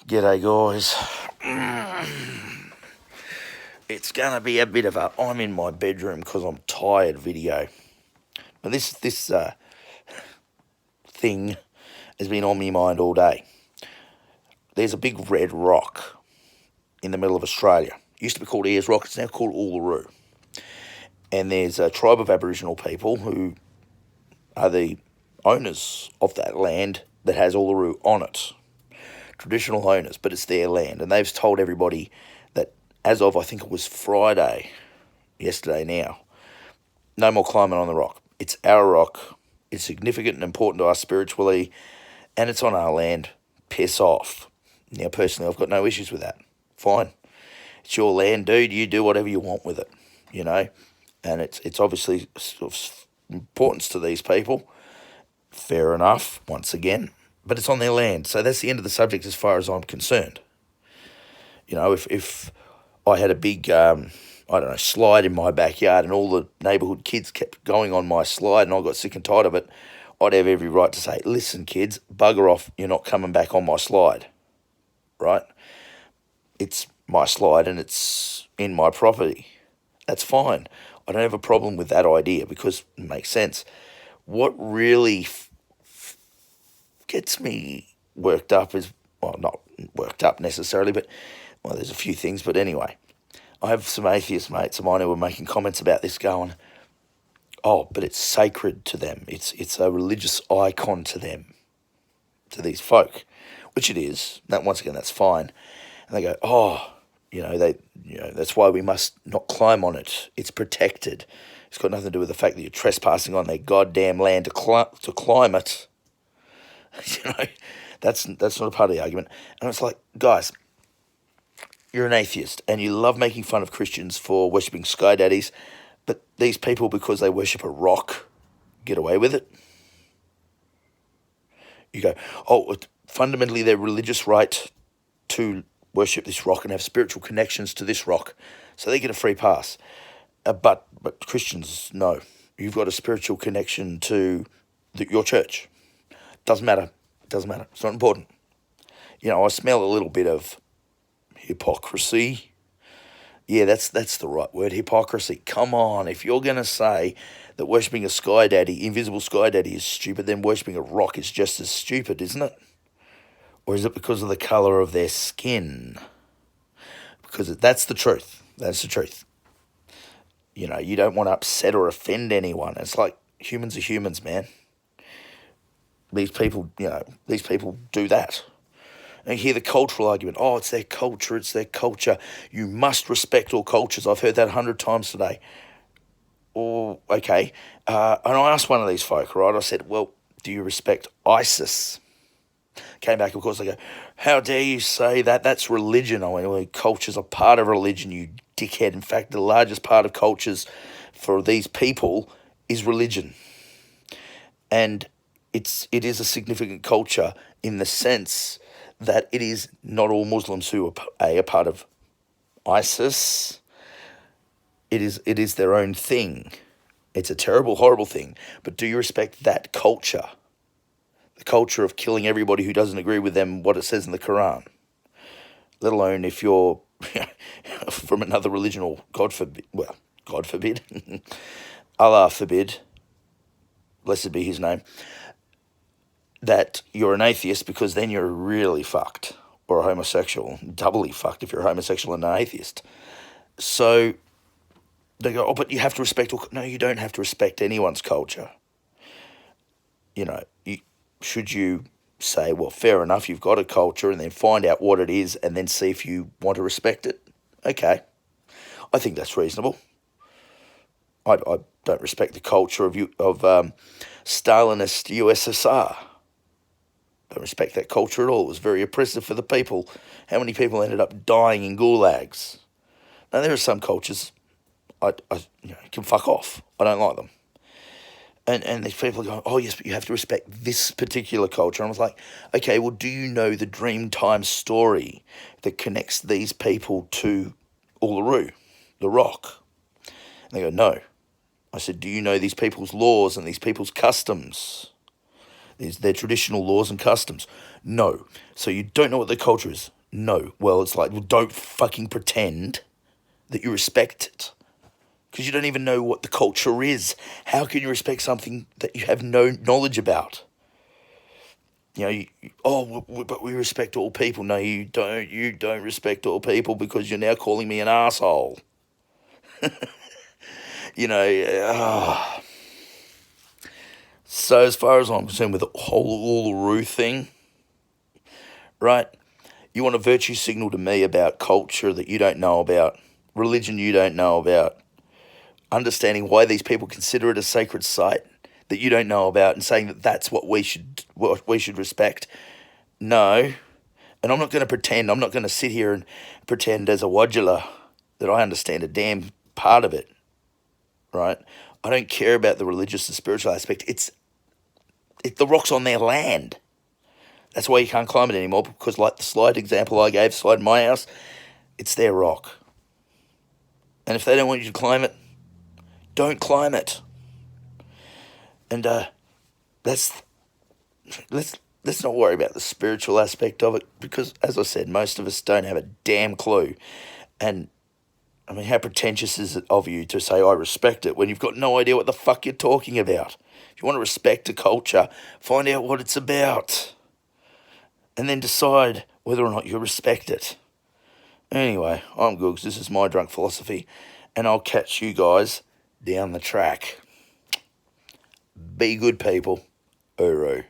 G'day guys. It's gonna be a bit of a I'm in my bedroom because I'm tired video. But this thing has been on my mind all day. There's a big red rock in the middle of Australia. It used to be called Ayers Rock, it's now called Uluru. And there's a tribe of Aboriginal people who are the owners of that land that has Uluru on it. Traditional owners, but it's their land. And they've told everybody that as of, I think it was Friday, yesterday now, no more climbing on the rock. It's our rock. It's significant and important to us spiritually, and it's on our land. Piss off. Now, personally, I've got no issues with that. Fine. It's your land, dude. You do whatever you want with it, you know. And it's obviously of importance to these people. Fair enough, once again. But it's on their land. So that's the end of the subject as far as I'm concerned. You know, if I had a big, slide in my backyard and all the neighbourhood kids kept going on my slide and I got sick and tired of it, I'd have every right to say, listen, kids, bugger off, you're not coming back on my slide, right? It's my slide and it's in my property. That's fine. I don't have a problem with that idea because it makes sense. What really gets me worked up is, well, not worked up necessarily, but, well, there's a few things, but anyway. I have some atheist mates of mine who were making comments about this going, oh, but it's sacred to them. It's a religious icon to them, to these folk, which it is. That, once again, that's fine. And they go, oh, that's why we must not climb on it. It's protected. It's got nothing to do with the fact that you're trespassing on their goddamn land to climb it. That's not a part of the argument. And it's like, guys, you're an atheist and you love making fun of Christians for worshipping sky daddies, but these people, because they worship a rock, get away with it. You go, oh, fundamentally their religious right to worship this rock and have spiritual connections to this rock, so they get a free pass. But Christians, no. You've got a spiritual connection to your church. Doesn't matter. It's not important. You know, I smell a little bit of hypocrisy. Yeah, that's the right word, hypocrisy. Come on, if you're going to say that worshipping a sky daddy, invisible sky daddy, is stupid, then worshipping a rock is just as stupid, isn't it? Or is it because of the colour of their skin? Because that's the truth. That's the truth. You know, you don't want to upset or offend anyone. It's like humans are humans, man. These people do that. And you hear the cultural argument, oh, it's their culture, it's their culture. You must respect all cultures. I've heard that 100 times today. Oh, okay. And I asked one of these folk, right, I said, well, do you respect ISIS? Came back, of course, they go, how dare you say that? That's religion. I went, well, culture's a part of religion, you dickhead. In fact, the largest part of cultures for these people is religion. And it is a significant culture in the sense that it is not all Muslims who are a part of ISIS. It is their own thing. It's a terrible, horrible thing. But do you respect that culture? The culture of killing everybody who doesn't agree with them, what it says in the Quran? Let alone if you're from another religion, or God forbid, Allah forbid, blessed be his name, that you're an atheist, because then you're really fucked, or a homosexual, doubly fucked if you're a homosexual and an atheist. So they go, oh, but you have to respect no, you don't have to respect anyone's culture. You know, should you say, well, fair enough, you've got a culture, and then find out what it is and then see if you want to respect it? Okay. I think that's reasonable. I don't respect the culture of Stalinist USSR. Don't respect that culture at all. It was very oppressive for the people. How many people ended up dying in gulags? Now, there are some cultures I can fuck off. I don't like them. And these people are going, oh, yes, but you have to respect this particular culture. And I was like, okay, well, do you know the Dreamtime story that connects these people to Uluru, the rock? And they go, no. I said, do you know these people's laws and these people's customs? Their traditional laws and customs? No. So you don't know what their culture is. No. Well, it's like, well, don't fucking pretend that you respect it, because you don't even know what the culture is. How can you respect something that you have no knowledge about? You know, but we respect all people. No, you don't. You don't respect all people because you're now calling me an asshole. You know, so as far as I'm concerned with the whole Uluru thing, right? You want a virtue signal to me about culture that you don't know about, religion you don't know about, understanding why these people consider it a sacred site that you don't know about, and saying that that's what we should respect. No, and I'm not going to pretend. I'm not going to sit here and pretend as a wadula that I understand a damn part of it, right? I don't care about the religious and spiritual aspect. The rock's on their land. That's why you can't climb it anymore, because like the slide example I gave, slide in my house, it's their rock. And if they don't want you to climb it, don't climb it. And let's not worry about the spiritual aspect of it, because, as I said, most of us don't have a damn clue. And I mean, how pretentious is it of you to say, I respect it, when you've got no idea what the fuck you're talking about? If you want to respect a culture, find out what it's about, and then decide whether or not you respect it. Anyway, I'm Googs. This is my drunk philosophy, and I'll catch you guys down the track. Be good people. Uru.